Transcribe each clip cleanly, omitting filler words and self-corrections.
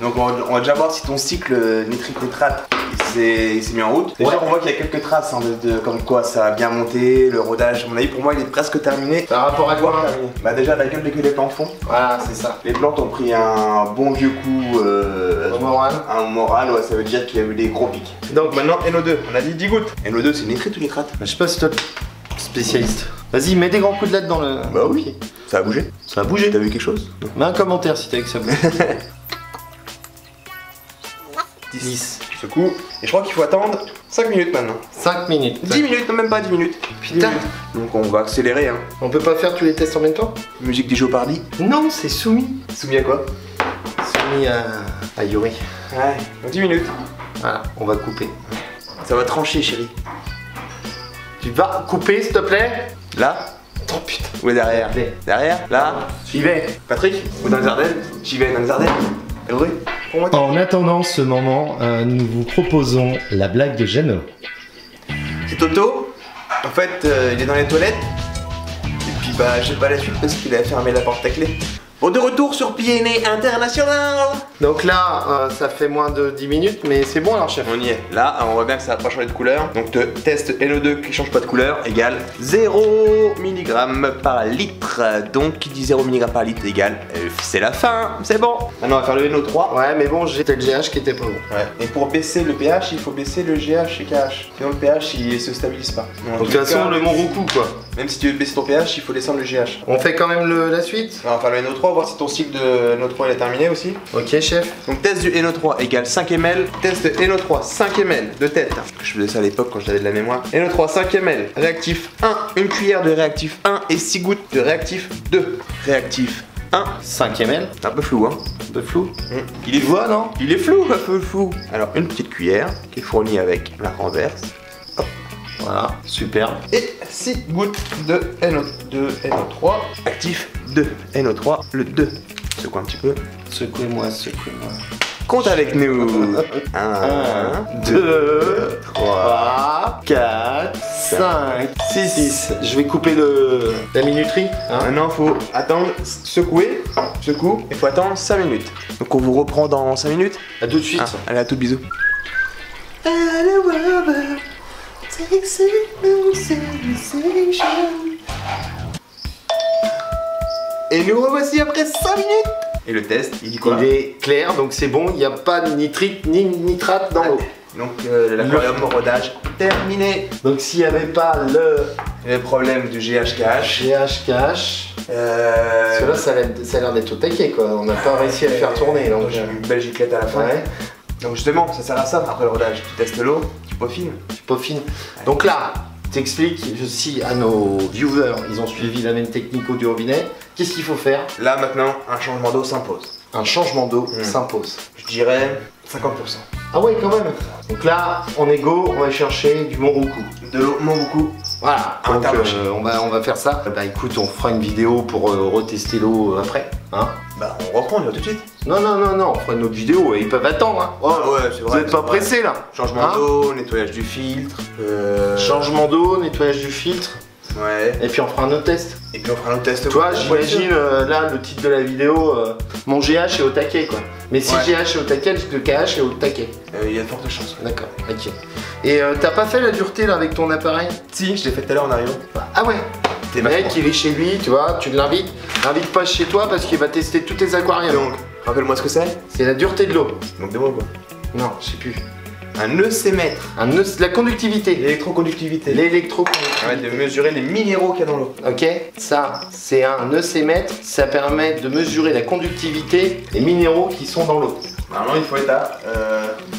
Donc on va déjà voir si ton cycle nitrique-nitrate s'est mis en route. Déjà on voit qu'il y a quelques traces hein, comme quoi ça a bien monté, le rodage. À mon avis pour moi il est presque terminé. Par rapport à quoi? Bah déjà la gueule que les plantes font. Voilà, c'est ça. Les plantes ont pris un bon vieux coup au moral. Un moral, ouais, ça veut dire qu'il y a eu des gros pics. Donc maintenant NO2, on a dit 10 gouttes. NO2 c'est nitrite ou nitrate? Je sais pas si toi spécialiste. Vas-y, mets des grands coups de LED dans le... Bah oui, ça a bougé. Ça a bougé. T'as vu quelque chose? Mets un commentaire si t'as vu que ça bouge. 10. Secoue. Et je crois qu'il faut attendre 5 minutes maintenant. 5 minutes. 10 minutes, non même pas 10 minutes. Putain. Donc on va accélérer hein. On peut pas faire tous les tests en même temps? Musique du Jeopardy. Non, c'est soumis. Soumis à quoi? Soumis à Yuri. Ouais, dans 10 minutes. Voilà, on va couper. Ça va trancher chérie. Tu vas couper s'il te plaît? Là? Oh putain. Où est derrière? Derrière? Là? J'y vais. Patrick? Ou dans les Ardennes? J'y vais dans les Ardennes. Heureux? En attendant ce moment, nous vous proposons la blague de Jeannot. C'est Toto. En fait, il est dans les toilettes. Et puis bah, j'ai pas la suite parce qu'il a fermé la porte à clé. Bon, de retour sur PNA International. Donc là, ça fait moins de 10 minutes, mais c'est bon alors chef. On y est. Là, on voit bien que ça n'a pas changé de couleur. Donc, test NO2 qui change pas de couleur égale 0 mg par litre. Donc, qui dit 0 mg par litre égale c'est la fin. C'est bon. Maintenant, on va faire le NO3. Ouais, mais bon, j'étais le GH qui était pas bon. Ouais. Et pour baisser le pH, il faut baisser le GH et KH. Sinon, le pH il se stabilise pas. Donc, de toute façon, le Monroku quoi. Même si tu veux baisser ton pH, il faut descendre le GH. On fait quand même la suite. On va faire le NO3, voir si ton cycle de NO3 il est terminé aussi. Ok, chef. Donc test du NO3 égale 5 ml. Test NO3 5 ml de tête. Je faisais ça à l'époque quand j'avais de la mémoire. NO3 5 ml. Réactif 1. Une cuillère de réactif 1 et 6 gouttes de réactif 2. Réactif 1. 5 ml. Un peu flou hein. Un peu flou. Il est Tu vois non? Il est flou, un peu flou. Alors une petite cuillère qui est fournie avec la renverse. Hop. Voilà, super. Et 6 gouttes de NO3. Actif 2. NO3, le 2. Secoue un petit peu. Secouez-moi, secouez-moi. Compte avec nous. 1, 2, 3, 4, 5, 6. Je vais couper la minuterie. Hein. Maintenant, faut attendre, secouer, secoue, et faut attendre 5 minutes. Donc on vous reprend dans 5 minutes. À tout de suite. Allez, à tout, bisous. Et nous revoici après 5 minutes. Et le test, il dit quoi? Il est clair, donc c'est bon, il n'y a pas de nitrite ni nitrate dans l'eau. Donc l'aquarium rodage terminé. Donc s'il n'y avait pas le problème du GHKH. GHKH. Cela, ça a l'air d'être au taquet quoi. On n'a pas réussi à le faire tourner. Donc j'ai une belle giclette à la fin. Ouais. Donc justement, ça sert à ça après le rodage. Tu testes l'eau, tu peaufines. Tu peaufines. Ouais. Donc là, t'expliques aussi à nos viewers, ils ont suivi la même technique au du robinet. Qu'est-ce qu'il faut faire? Là maintenant, un changement d'eau s'impose. Un changement d'eau s'impose. Je dirais 50%. Ah ouais quand même. Donc là, on est go, on va chercher du Monroku. De l'eau Monroku. Voilà. Donc on va faire ça. Bah écoute, on fera une vidéo pour retester l'eau après. Hein? Bah on reprend, on y va tout de suite. Non, on fera une autre vidéo et ils peuvent attendre. Hein. Oh, ouais, c'est vrai. Vous n'êtes pas pressés là. Changement d'eau, nettoyage du filtre. Changement d'eau, nettoyage du filtre. Ouais. Et puis on fera un autre test. Et puis on fera un autre test. Toi, j'imagine là le titre de la vidéo, mon GH est au taquet quoi. Mais si GH est au taquet, le KH est au taquet. Il y a de fortes chances. D'accord, ok. Et t'as pas fait la dureté là avec ton appareil? Si, je l'ai fait tout à l'heure en arrivant. Ah ouais. Le mec il est chez lui, tu vois, tu l'invites. L'invite pas chez toi parce qu'il va tester tous tes aquariums. Donc, rappelle-moi ce que c'est. C'est la dureté de l'eau. Donc dis-moi quoi. Non, je sais plus. Un EC-mètre. La conductivité. L'électroconductivité. L'électroconductivité. Ouais, de mesurer les minéraux qu'il y a dans l'eau. Ok, ça c'est un EC-mètre, ça permet de mesurer la conductivité des minéraux qui sont dans l'eau. Normalement il faut être à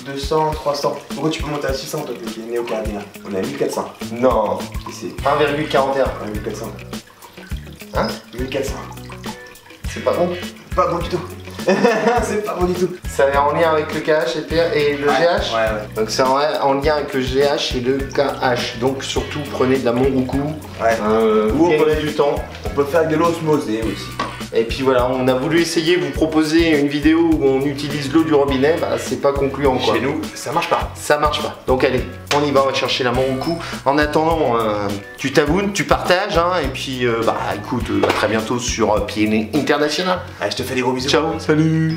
200, 300. Pourquoi tu peux monter à 600 toi qui es néo-canadien? On est à 1400. Non. Ici. 1,41. 1400. Hein? 1400. C'est pas bon? Pas bon du tout. C'est pas bon du tout. Ça est en lien avec le KH et le GH? Ouais. Donc c'est en lien avec le GH et le KH. Donc surtout prenez de la Monroku. Ouais. Ou on prenait du temps. On peut faire de l'osmosée aussi. Et puis voilà, on a voulu essayer, vous proposer une vidéo où on utilise l'eau du robinet, bah c'est pas concluant quoi. Chez nous, ça marche pas. Ça marche pas. Donc allez, on y va, on va chercher la Monroku. En attendant, tu t'abonnes, tu partages, hein, et puis bah écoute, à très bientôt sur PNA International. Allez, je te fais des gros bisous. Ciao, salut.